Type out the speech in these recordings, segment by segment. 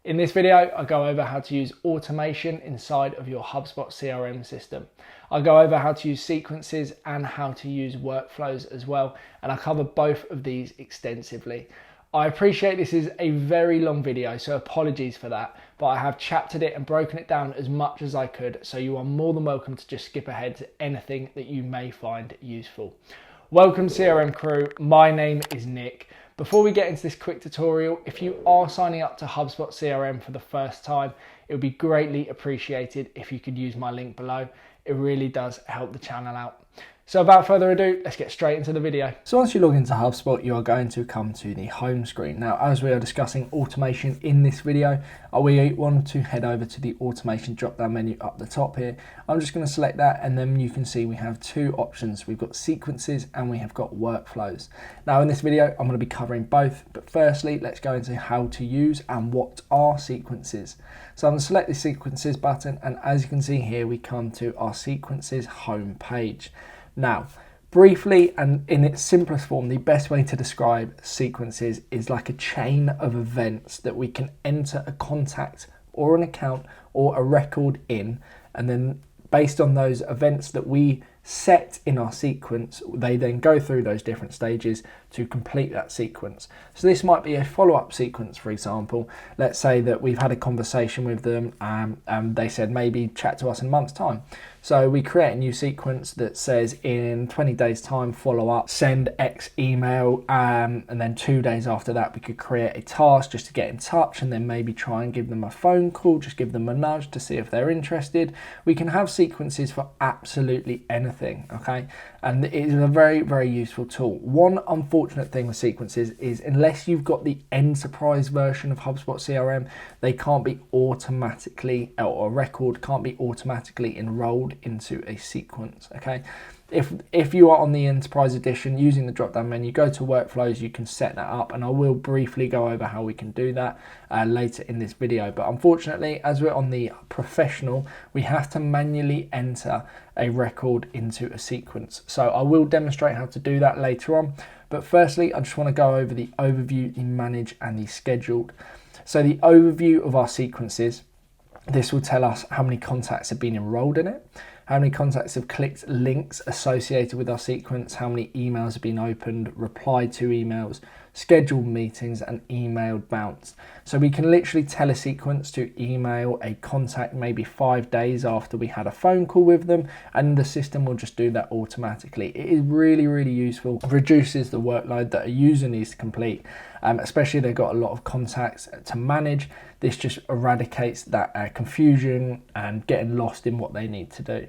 In this video, I'll go over how to use automation inside of your HubSpot CRM system. I'll go over how to use sequences and how to use workflows as well, and I'll cover both of these extensively. I appreciate this is a very long video, so apologies for that, but I have chaptered it and broken it down as much as I could, so you are more than welcome to just skip ahead to anything that you may find useful. Welcome CRM crew, my name is Nick. Before we get into this quick tutorial, if you are signing up to HubSpot CRM for the first time, it would be greatly appreciated if you could use my link below. It really does help the channel out. So without further ado, let's get straight into the video. So once you log into HubSpot, you are going to come to the home screen. Now, as we are discussing automation in this video, we want to head over to the automation drop-down menu up the top here. I'm just going to select that, and then you can see we have two options. We've got sequences and we have got workflows. Now in this video, I'm going to be covering both, but firstly, let's go into how to use and what are sequences. So I'm going to select the sequences button, and as you can see here, we come to our sequences home page. Now, briefly and in its simplest form, the best way to describe sequences is like a chain of events that we can enter a contact or an account or a record in, and then based on those events that we set in our sequence, they then go through those different stages to complete that sequence. So this might be a follow-up sequence, for example. Let's say that we've had a conversation with them and they said maybe chat to us in a month's time. So we create a new sequence that says in 20 days time, follow up, send X email, and then 2 days after that we could create a task just to get in touch, and then maybe try and give them a phone call, just give them a nudge to see if they're interested. We can have sequences for absolutely anything, okay? And it is a very, very useful tool. One unfortunate thing with sequences is unless you've got the enterprise version of HubSpot CRM, they can't be automatically, or a record can't be automatically enrolled into a sequence, okay? If you are on the enterprise edition using the drop down menu, go to workflows, you can set that up, and I will briefly go over how we can do that later in this video. But unfortunately, as we're on the professional, we have to manually enter a record into a sequence. So I will demonstrate how to do that later on. But firstly, I just want to go over the overview, the manage, and the scheduled. So the overview of our sequences, this will tell us how many contacts have been enrolled in it, how many contacts have clicked links associated with our sequence, how many emails have been opened, replied to emails, scheduled meetings, and emailed bounced. So we can literally tell a sequence to email a contact maybe 5 days after we had a phone call with them, and the system will just do that automatically. It is really, really useful. It reduces the workload that a user needs to complete, especially if they've got a lot of contacts to manage. This just eradicates that confusion and getting lost in what they need to do.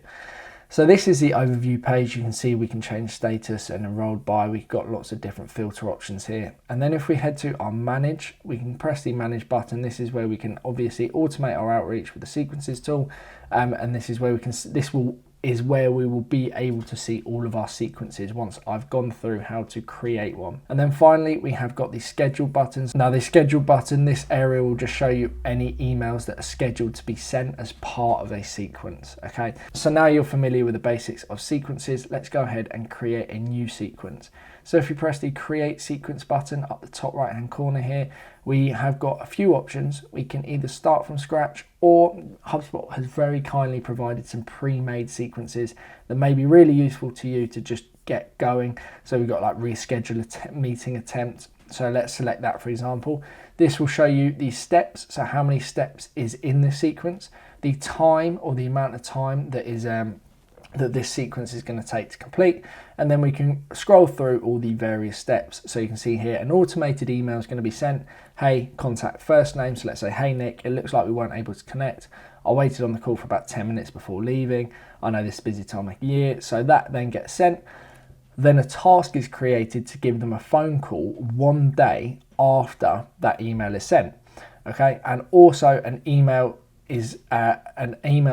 So this is the overview page. You can see we can change status and enrolled by. We've got lots of different filter options here. And then if we head to our manage, we can press the manage button. This is where we can obviously automate our outreach with the sequences tool. And this is where we will be able to see all of our sequences once I've gone through how to create one. And then finally, we have got the schedule buttons. Now the schedule button, this area will just show you any emails that are scheduled to be sent as part of a sequence, okay? So now you're familiar with the basics of sequences. Let's go ahead and create a new sequence. So if you press the create sequence button up the top right hand corner here, we have got a few options. We can either start from scratch, or HubSpot has very kindly provided some pre-made sequences that may be really useful to you to just get going. So we've got like reschedule a meeting attempt. So let's select that, for example. This will show you the steps. So how many steps is in the sequence, the time or the amount of time that is that this sequence is going to take to complete, and then we can scroll through all the various steps. So you can see here an automated email is going to be sent. Hey, contact first name. So let's say, hey Nick, it looks like we weren't able to connect. I waited on the call for about 10 minutes before leaving. I know this is a busy time of year. So that then gets sent. Then a task is created to give them a phone call 1 day after that email is sent. Okay, and also an email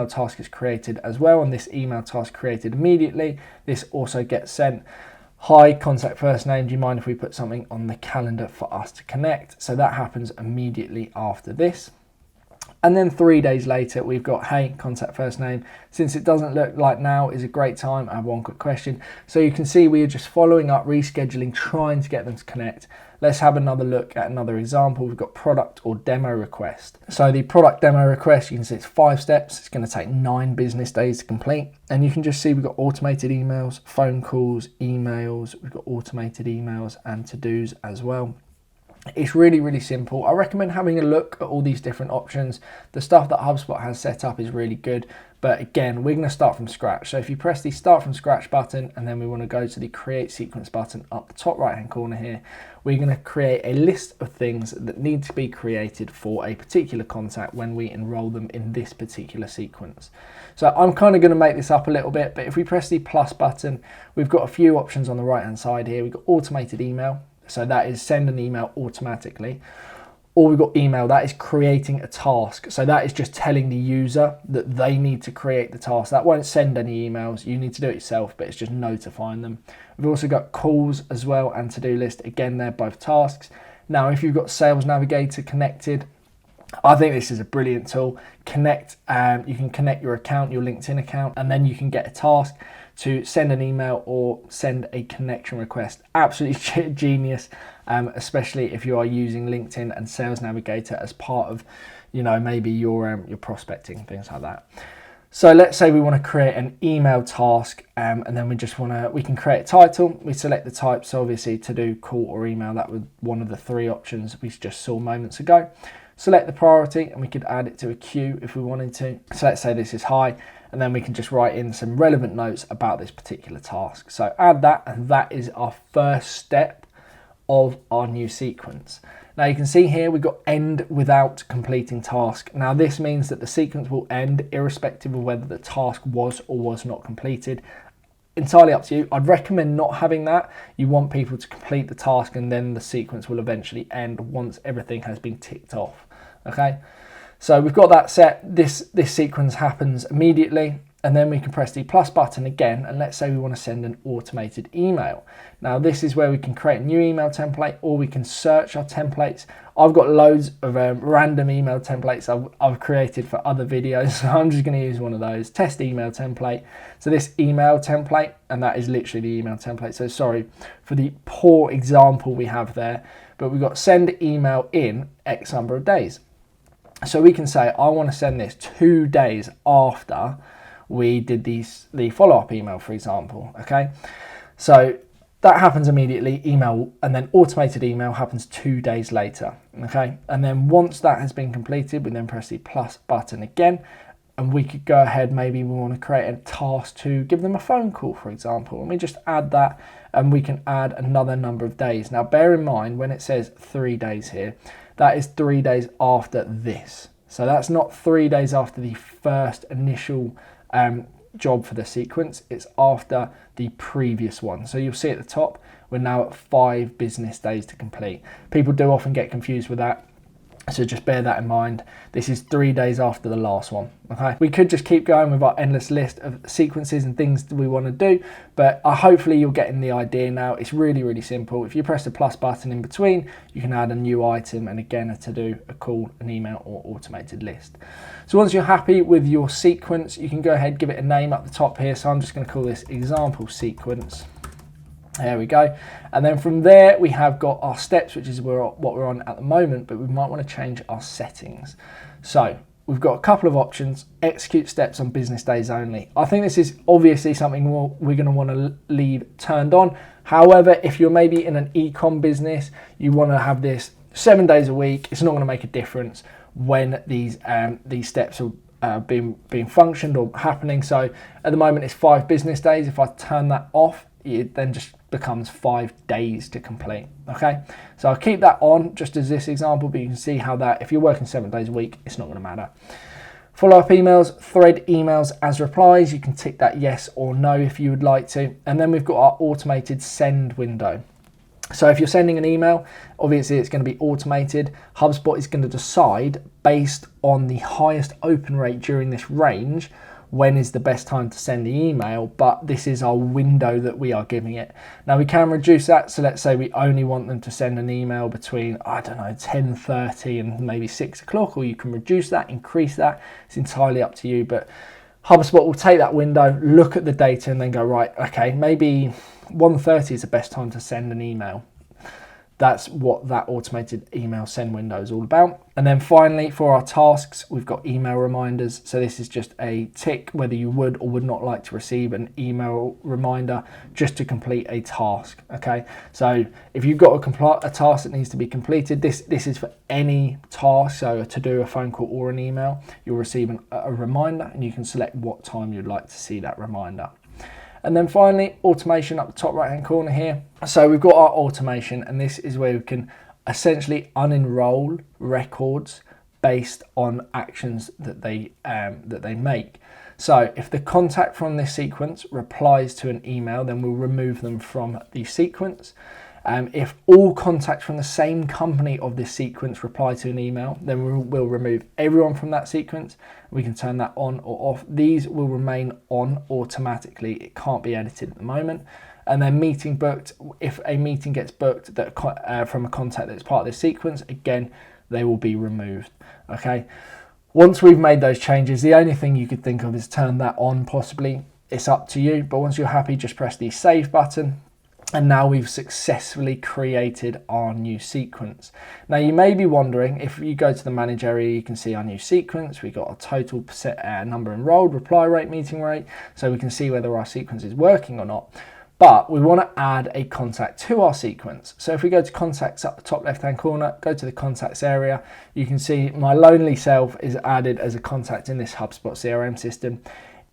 task is created as well, and this email task created immediately. This also gets sent. Hi, contact first name, do you mind if we put something on the calendar for us to connect? So that happens immediately after this. And then 3 days later, we've got, hey, contact first name. Since it doesn't look like now is a great time, I have one quick question. So you can see we are just following up, rescheduling, trying to get them to connect. Let's have another look at another example. We've got product or demo request. So the product demo request, you can see it's 5 steps. It's going to take 9 business days to complete. And you can just see we've got automated emails, phone calls, emails. We've got automated emails and to-dos as well. It's really, really simple. I recommend having a look at all these different options. The stuff that HubSpot has set up is really good. But again, we're going to start from scratch. So if you press the start from scratch button, and then we want to go to the create sequence button up the top right hand corner here, we're going to create a list of things that need to be created for a particular contact when we enroll them in this particular sequence. So I'm kind of going to make this up a little bit, but if we press the plus button, we've got a few options on the right hand side here. We've got automated email. So that is send an email automatically. Or we've got email, that is creating a task. So that is just telling the user that they need to create the task. That won't send any emails. You need to do it yourself, but it's just notifying them. We've also got calls as well and to-do list. Again, they're both tasks. Now, if you've got Sales Navigator connected, I think this is a brilliant tool. You can connect your account, your LinkedIn account, and then you can get a task to send an email or send a connection request. Absolutely genius, especially if you are using LinkedIn and Sales Navigator as part of, maybe your prospecting, things like that. So let's say we want to create an email task, and then we can create a title. We select the type, so obviously to do call or email, that was one of the 3 options we just saw moments ago. Select the priority, and we could add it to a queue if we wanted to. So let's say this is high, and then we can just write in some relevant notes about this particular task. So add that, and that is our first step of our new sequence. Now you can see here we've got end without completing task. Now this means that the sequence will end irrespective of whether the task was or was not completed. Entirely up to you. I'd recommend not having that. You want people to complete the task, and then the sequence will eventually end once everything has been ticked off. Okay, so we've got that set. This sequence happens immediately, and then we can press the plus button again, and let's say we want to send an automated email. Now this is where we can create a new email template, or we can search our templates. I've got loads of random email templates I've created for other videos, so I'm just going to use one of those. Test email template. So this email template, and that is literally the email template. So sorry for the poor example we have there, but we've got send email in X number of days. So we can say, I want to send this 2 days after we did the follow-up email, for example. Okay, so that happens immediately, email, and then automated email happens 2 days later. Okay, and then once that has been completed, we then press the plus button again, and we could go ahead, maybe we want to create a task to give them a phone call, for example, and we just add that, and we can add another number of days. Now bear in mind, when it says 3 days here, that is 3 days after this. So that's not 3 days after the first initial job for the sequence. It's after the previous one. So you'll see at the top, we're now at 5 business days to complete. People do often get confused with that, so just bear that in mind. This is 3 days after the last one. Okay, we could just keep going with our endless list of sequences and things that we want to do, but hopefully you're getting the idea now. It's really, really simple. If you press the plus button in between, you can add a new item, and again, a to-do, a call, an email, or automated list. So once you're happy with your sequence, you can go ahead, give it a name up the top here. So I'm just going to call this example sequence. There we go. And then from there, we have got our steps, which is what we're on at the moment, but we might want to change our settings. So we've got a couple of options. Execute steps on business days only. I think this is obviously something we're going to want to leave turned on. However, if you're maybe in an e-com business, you want to have this 7 days a week, it's not going to make a difference when these steps are being functioned or happening. So at the moment, it's 5 business days. If I turn that off, it then just becomes 5 days to complete. Okay, so I'll keep that on just as this example, but you can see how that, if you're working 7 days a week, it's not going to matter. Follow-up emails, thread emails as replies. You can tick that yes or no if you would like to. And then we've got our automated send window. So if you're sending an email, obviously it's going to be automated. HubSpot is going to decide based on the highest open rate during this range when is the best time to send the email, but this is our window that we are giving it. Now we can reduce that, so let's say we only want them to send an email between, I don't know, 10:30 and maybe 6 o'clock, or you can reduce that, increase that, it's entirely up to you. But HubSpot will take that window, look at the data, and then go, right, okay, maybe 1:30 is the best time to send an email. That's what that automated email send window is all about. And then finally, for our tasks, we've got email reminders. So this is just a tick whether you would or would not like to receive an email reminder just to complete a task. Okay, so if you've got a task that needs to be completed, this is for any task. So to do a phone call or an email, you'll receive a reminder, and you can select what time you'd like to see that reminder. And then finally, automation up the top right hand corner here. So we've got our automation, and this is where we can essentially unenroll records based on actions that they make. So if the contact from this sequence replies to an email, then we'll remove them from the sequence. If all contacts from the same company of this sequence reply to an email, then we'll remove everyone from that sequence. We can turn that on or off. These will remain on automatically. It can't be edited at the moment. And then meeting booked, if a meeting gets booked from a contact that's part of this sequence, again, they will be removed. Okay. Once we've made those changes, the only thing you could think of is turn that on possibly. It's up to you. But once you're happy, just press the save button. And now we've successfully created our new sequence. Now you may be wondering, if you go to the manage area, you can see our new sequence. We've got a total number enrolled, reply rate, meeting rate, so we can see whether our sequence is working or not. But we want to add a contact to our sequence. So if we go to contacts up the top left hand corner, go to the contacts area, you can see my lonely self is added as a contact in this HubSpot CRM system.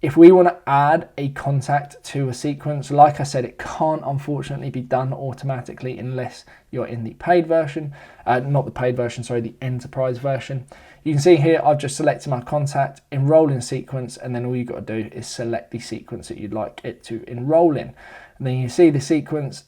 If we want to add a contact to a sequence, like I said, it can't unfortunately be done automatically unless you're in the paid version, not the paid version, sorry, the enterprise version. You can see here, I've just selected my contact, enroll in sequence, and then all you've got to do is select the sequence that you'd like it to enroll in. And then you see the sequence,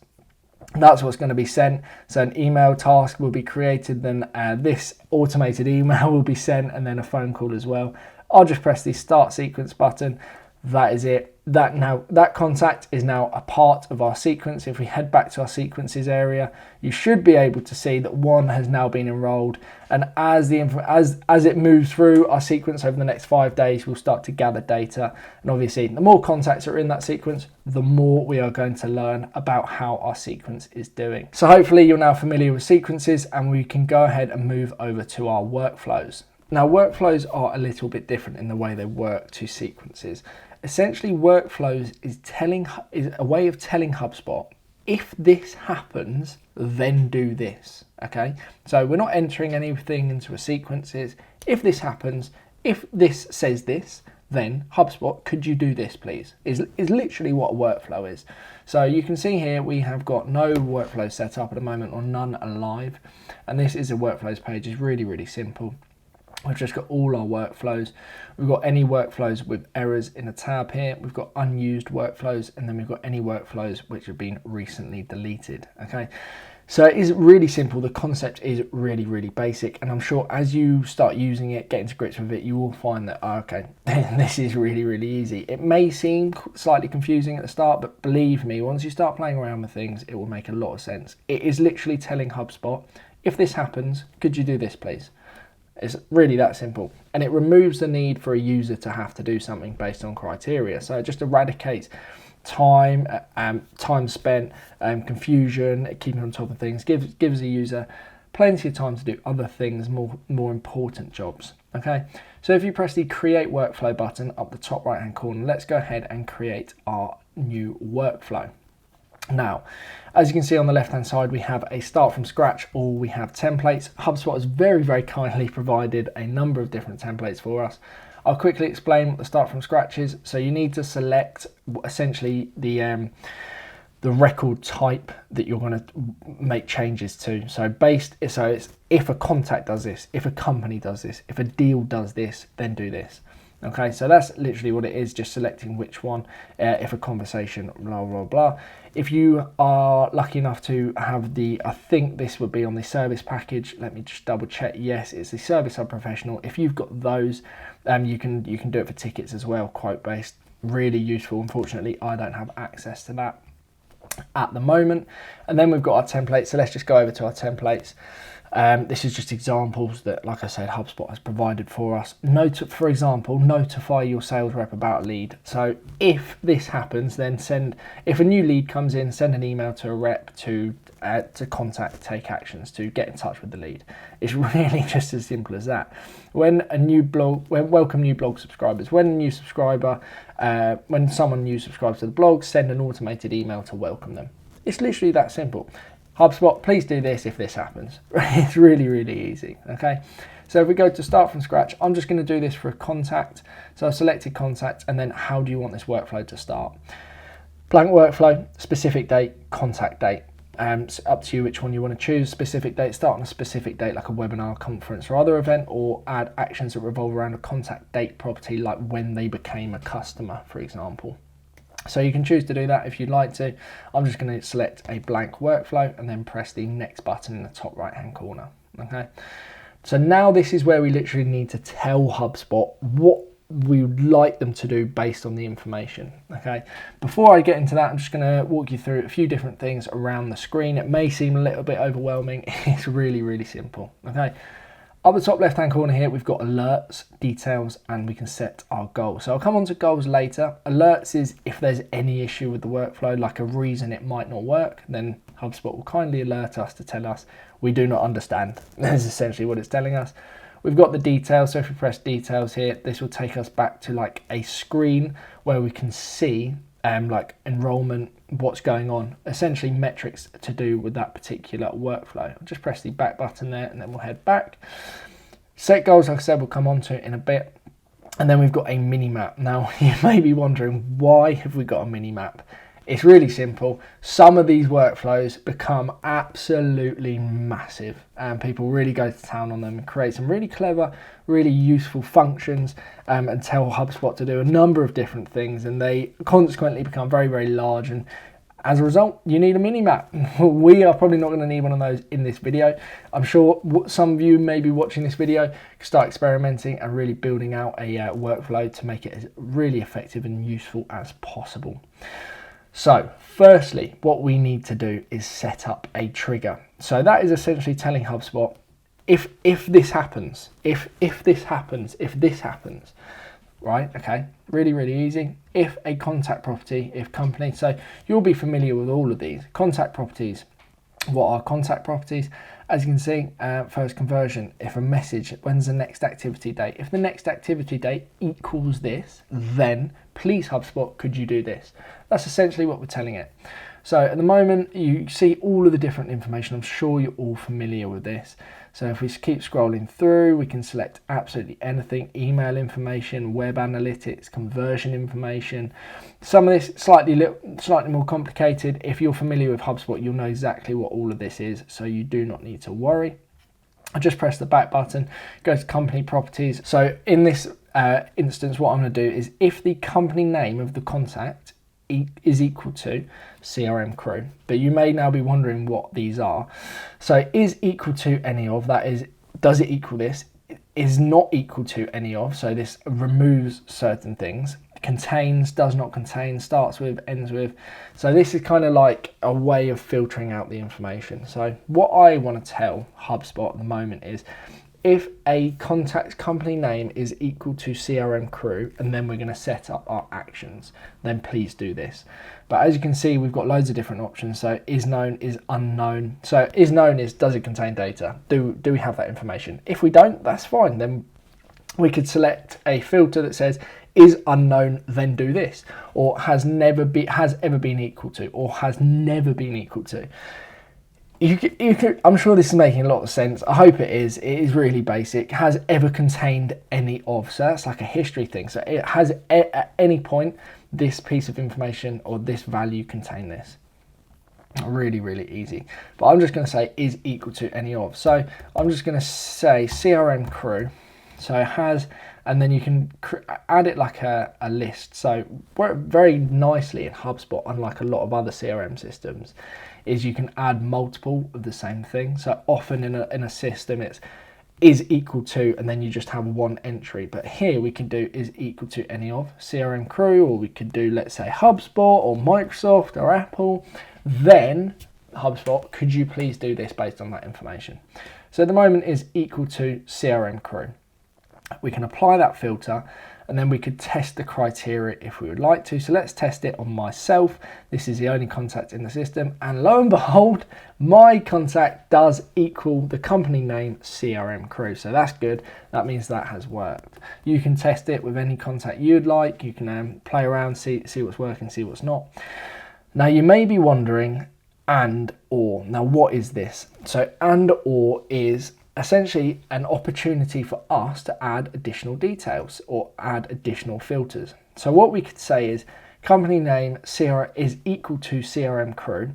that's what's going to be sent. So an email task will be created, then this automated email will be sent, and then a phone call as well. I'll just press the start sequence button. That is it. That contact is now a part of our sequence. If we head back to our sequences area, you should be able to see that one has now been enrolled. And as it moves through our sequence over the next 5 days, we'll start to gather data. And obviously, the more contacts are in that sequence, the more we are going to learn about how our sequence is doing. So hopefully you're now familiar with sequences, and we can go ahead and move over to our workflows. Now, workflows are a little bit different in the way they work to sequences. Essentially, workflows is a way of telling HubSpot, if this happens, then do this. Okay, so we're not entering anything into a sequences. If this happens, if this says this, then HubSpot, could you do this, please? Is literally what a workflow is. So you can see here we have got no workflows set up at the moment, or none alive, and this is a workflows page. It's really, really simple. We've just got all our workflows. We've got any workflows with errors in a tab here. We've got unused workflows, and then we've got any workflows which have been recently deleted. Okay, so it is really simple. The concept is really, really basic, and I'm sure as you start using it, getting to grips with it, you will find that, okay, this is really, really easy. It may seem slightly confusing at the start, but believe me, once you start playing around with things, it will make a lot of sense. It is literally telling HubSpot, if this happens, could you do this, please? It's really that simple, and it removes the need for a user to have to do something based on criteria. So it just eradicates time spent, confusion, keeping on top of things, gives a user plenty of time to do other things, more important jobs. Okay, so if you press the create workflow button up the top right hand corner, let's go ahead and create our new workflow. Now, as you can see on the left hand side, we have a start from scratch, or we have templates. HubSpot has very, very kindly provided a number of different templates for us. I'll quickly explain what the start from scratch is. So you need to select essentially the record type that you're going to make changes to. So it's if a contact does this, if a company does this, if a deal does this, then do this. Okay, so that's literally what it is, just selecting which one, if a conversation, blah, blah, blah. If you are lucky enough to have I think this would be on the service package, let me just double check, yes, it's the Service Hub Professional. If you've got those, you can do it for tickets as well, quote based, really useful. Unfortunately, I don't have access to that at the moment. And then we've got our templates, so let's just go over to our templates. This is just examples that, like I said, HubSpot has provided for us. For example, notify your sales rep about a lead. So if this happens, then if a new lead comes in, send an email to a rep to to contact, take actions, to get in touch with the lead. It's really just as simple as that. When welcome new blog subscribers. When a new subscriber, when someone new subscribes to the blog, send an automated email to welcome them. It's literally that simple. HubSpot, please do this if this happens. It's really, really easy, okay? So if we go to start from scratch, I'm just going to do this for a contact. So I've selected contact, and then how do you want this workflow to start? Blank workflow, specific date, contact date. It's up to you which one you want to choose. Specific date, start on a specific date like a webinar, conference or other event, or add actions that revolve around a contact date property like when they became a customer, for example. So you can choose to do that if you'd like to. I'm just going to select a blank workflow and then press the next button in the top right hand corner. Okay. So now this is where we literally need to tell HubSpot what we would like them to do based on the information. Okay. Before I get into that, I'm just going to walk you through a few different things around the screen. It may seem a little bit overwhelming. It's really, really simple. Okay. Up the top left hand corner here, we've got alerts, details, and we can set our goals. So I'll come on to goals later. Alerts is if there's any issue with the workflow, like a reason it might not work, then HubSpot will kindly alert us to tell us we do not understand. That's essentially what it's telling us. We've got the details. So if we press details here, this will take us back to like a screen where we can see like enrollment, what's going on, essentially metrics to do with that particular workflow. I'll just press the back button there and then we'll head back. Set goals, like I said, we'll come on to it in a bit. And then we've got a mini map. Now you may be wondering, why have we got a mini map? It's really simple. Some of these workflows become absolutely massive and people really go to town on them and create some really clever, really useful functions and tell HubSpot to do a number of different things, and they consequently become very, very large, and as a result, you need a mini map. We are probably not going to need one of those in this video. I'm sure some of you may be watching this video, start experimenting and really building out a workflow to make it as really effective and useful as possible. So firstly, what we need to do is set up a trigger. So that is essentially telling HubSpot, if this happens, if this happens, right? Okay, really, really easy. If a contact property, if company, so you'll be familiar with all of these. Contact properties. What are contact properties? As you can see, first conversion, if a message, when's the next activity date? If the next activity date equals this, then please HubSpot, could you do this? That's essentially what we're telling it. So at the moment, you see all of the different information. I'm sure you're all familiar with this. So if we keep scrolling through, we can select absolutely anything: email information, web analytics, conversion information. Some of this slightly more complicated. If you're familiar with HubSpot, you'll know exactly what all of this is, so you do not need to worry. I just press the back button, go to company properties. So in this instance, what I'm going to do is if the company name of the contact is equal to CRM crew, but you may now be wondering what these are. So is equal to any of, that is, does it equal this? Is not equal to any of, so this removes certain things. Contains, does not contain, starts with, ends with. So this is kind of like a way of filtering out the information. So what I want to tell HubSpot at the moment is, if a contact company name is equal to CRM crew, and then we're going to set up our actions, then please do this. But as you can see, we've got loads of different options. So is known, is unknown. So is known is, does it contain data? Do we have that information? If we don't, that's fine. Then we could select a filter that says is unknown, then do this, or has ever been equal to, or has never been equal to. I'm sure this is making a lot of sense. I hope it is. It is really basic. Has ever contained any of. So that's like a history thing. So it has at any point this piece of information or this value contain this. Really, really easy. But I'm just going to say is equal to any of. So I'm just going to say CRM crew. So it has, and then you can add it like a list. So work very nicely in HubSpot, unlike a lot of other CRM systems, is you can add multiple of the same thing. So often in a system it's is equal to, and then you just have one entry. But here we can do is equal to any of CRM crew, or we could do, let's say, HubSpot or Microsoft or Apple. Then HubSpot, could you please do this based on that information? So at the moment is equal to CRM crew. We can apply that filter, and then we could test the criteria if we would like to. So let's test it on myself. This is the only contact in the system, and lo and behold, my contact does equal the company name CRM Crew. So that's good. That means that has worked. You can test it with any contact you'd like. You can play around, see what's working, see what's not. Now you may be wondering, and or. Now what is this? So and or is essentially an opportunity for us to add additional details or add additional filters. So what we could say is company name CRM is equal to CRM Crew,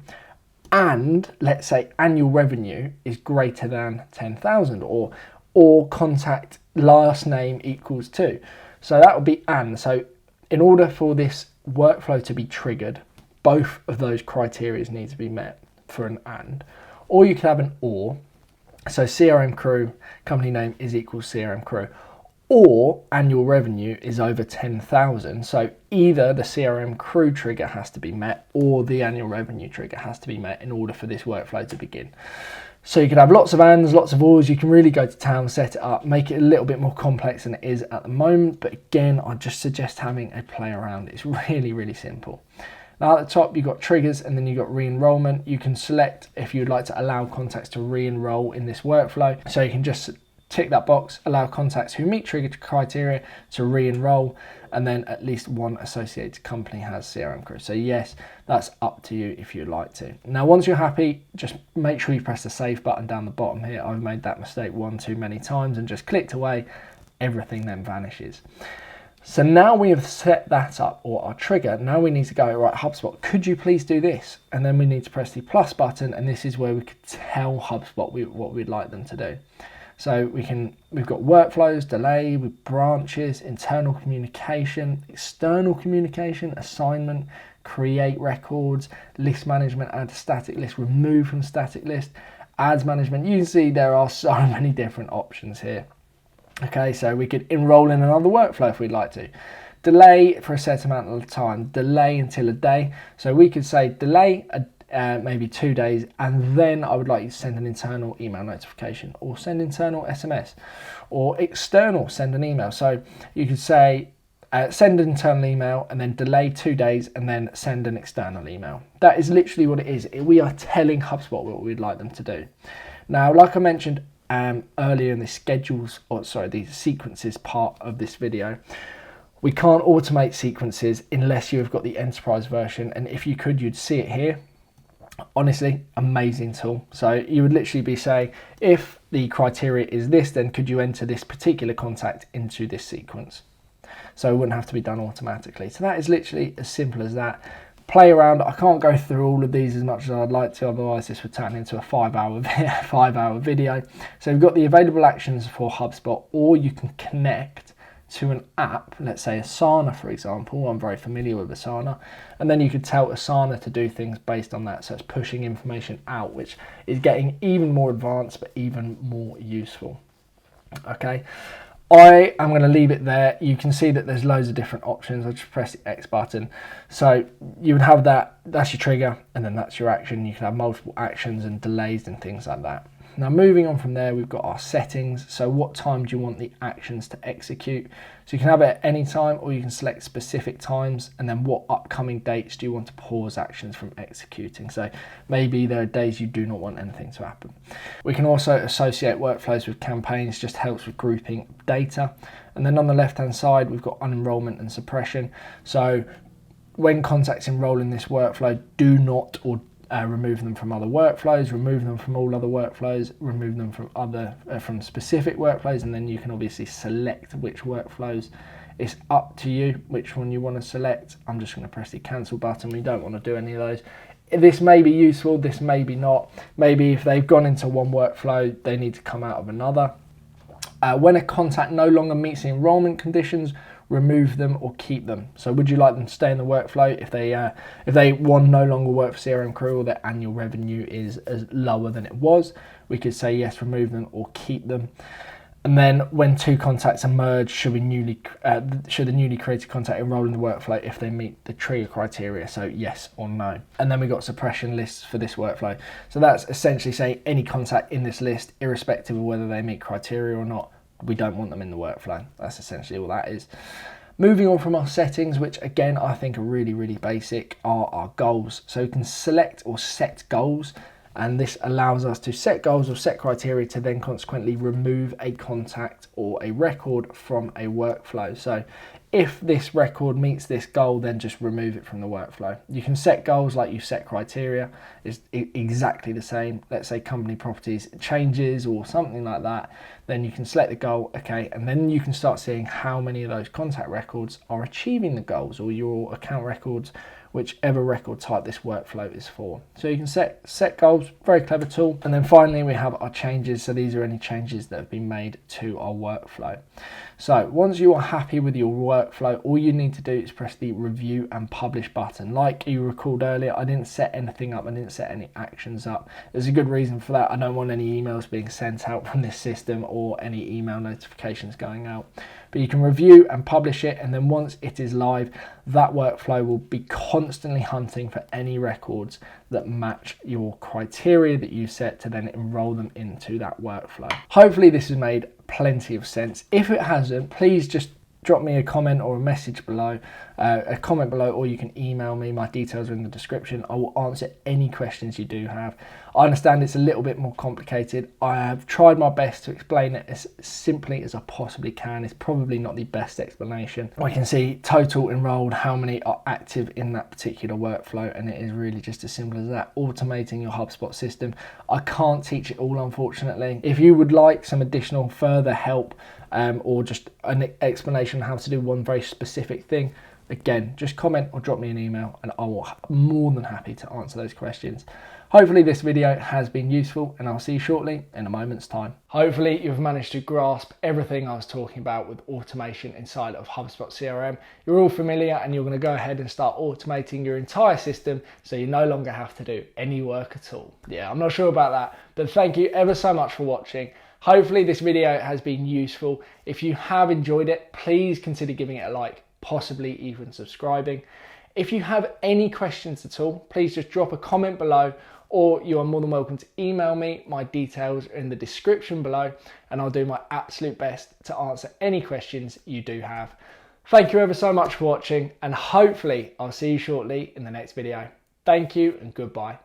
and let's say annual revenue is greater than 10,000, or contact last name equals to. So that would be and. So in order for this workflow to be triggered, both of those criteria need to be met for an and. Or you could have an or. So CRM Crew, company name is equal CRM Crew, or annual revenue is over 10,000. So either the CRM Crew trigger has to be met or the annual revenue trigger has to be met in order for this workflow to begin. So you can have lots of ands, lots of ors. You can really go to town, set it up, make it a little bit more complex than it is at the moment. But again, I just suggest having a play around. It's really, really simple. Now at the top, you've got triggers, and then you've got re-enrollment. You can select if you'd like to allow contacts to re-enroll in this workflow. So you can just tick that box, allow contacts who meet trigger criteria to re-enroll, and then at least one associated company has CRM Crew. So yes, that's up to you if you'd like to. Now, once you're happy, just make sure you press the save button down the bottom here. I've made that mistake one too many times and just clicked away. Everything then vanishes. So now we have set that up, or our trigger. Now we need to go, right, HubSpot, could you please do this? And then we need to press the plus button, and this is where we could tell HubSpot what we'd like them to do. So we've got workflows, delay, with branches, internal communication, external communication, assignment, create records, list management, add to static list, remove from static list, ads management. You can see there are so many different options here. Okay, so we could enroll in another workflow if we'd like to. Delay for a set amount of time, delay until a day. So we could say delay maybe 2 days, and then I would like you to send an internal email notification, or send internal SMS, or external, send an email. So you could say send an internal email and then delay 2 days and then send an external email. That is literally what it is. We are telling HubSpot what we'd like them to do. Now, like I mentioned earlier in the sequences part of this video, we can't automate sequences unless you've got the enterprise version, and if you could, you'd see it here. Honestly, amazing tool. So you would literally be saying, if the criteria is this, then could you enter this particular contact into this sequence? So it wouldn't have to be done automatically. So that is literally as simple as that. Play around. I can't go through all of these as much as I'd like to, otherwise this would turn into a 5-hour video. So we've got the available actions for HubSpot, or you can connect to an app, let's say Asana, for example. I'm very familiar with Asana, and then you could tell Asana to do things based on that. So it's pushing information out, which is getting even more advanced, but even more useful. Okay. I am going to leave it there. You can see that there's loads of different options. I'll just press the X button. So you would have that's your trigger, and then that's your action. You can have multiple actions and delays and things like that. Now, moving on from there, we've got our settings. So what time do you want the actions to execute? So you can have it at any time, or you can select specific times, and then what upcoming dates do you want to pause actions from executing? So maybe there are days you do not want anything to happen. We can also associate workflows with campaigns, just helps with grouping data. And then on the left-hand side, we've got unenrollment and suppression. So when contacts enroll in this workflow, do not remove them from other workflows, remove them from all other workflows, remove them from specific workflows, and then you can obviously select which workflows. It's up to you which one you want to select. I'm just going to press the cancel button. We don't want to do any of those. This may be useful, this may be not. Maybe if they've gone into one workflow, they need to come out of another. When a contact no longer meets the enrollment conditions, remove them or keep them. So would you like them to stay in the workflow if they no longer work for CRM Crew, or their annual revenue is lower than it was? We could say yes, remove them or keep them. And then when two contacts are merged, should the newly created contact enroll in the workflow if they meet the trigger criteria? So yes or no. And then we got suppression lists for this workflow. So that's essentially saying any contact in this list, irrespective of whether they meet criteria or not, we don't want them in the workflow. That's essentially all that is. Moving on from our settings, which again I think are really, really basic, are our goals. So we can select or set goals, and this allows us to set goals or set criteria to then consequently remove a contact or a record from a workflow. So if this record meets this goal, then just remove it from the workflow. You can set goals like you set criteria. It's exactly the same. Let's say company properties changes or something like that. Then you can select the goal, okay, and then you can start seeing how many of those contact records are achieving the goals, or your account records, whichever record type this workflow is for. So you can set goals, very clever tool. And then finally we have our changes. So these are any changes that have been made to our workflow. So once you are happy with your workflow, all you need to do is press the review and publish button. Like you recalled earlier, I didn't set anything up, I didn't set any actions up. There's a good reason for that. I don't want any emails being sent out from this system or any email notifications going out. But you can review and publish it, and then once it is live, that workflow will be constantly hunting for any records that match your criteria that you set to then enroll them into that workflow. Hopefully this has made plenty of sense. If it hasn't, please just drop me a comment or a message below, or you can email me. My details are in the description. I will answer any questions you do have. I understand it's a little bit more complicated. I have tried my best to explain it as simply as I possibly can. It's probably not the best explanation. I can see total enrolled, how many are active in that particular workflow, and it is really just as simple as that, automating your HubSpot system. I can't teach it all, unfortunately. If you would like some additional further help, or just an explanation on how to do one very specific thing, again, just comment or drop me an email and I will be more than happy to answer those questions. Hopefully this video has been useful, and I'll see you shortly in a moment's time. Hopefully you've managed to grasp everything I was talking about with automation inside of HubSpot CRM. You're all familiar, and you're going to go ahead and start automating your entire system so you no longer have to do any work at all. Yeah, I'm not sure about that, but thank you ever so much for watching. Hopefully this video has been useful. If you have enjoyed it, please consider giving it a like, possibly even subscribing. If you have any questions at all, please just drop a comment below, or you are more than welcome to email me. My details are in the description below, and I'll do my absolute best to answer any questions you do have. Thank you ever so much for watching, and hopefully I'll see you shortly in the next video. Thank you and goodbye.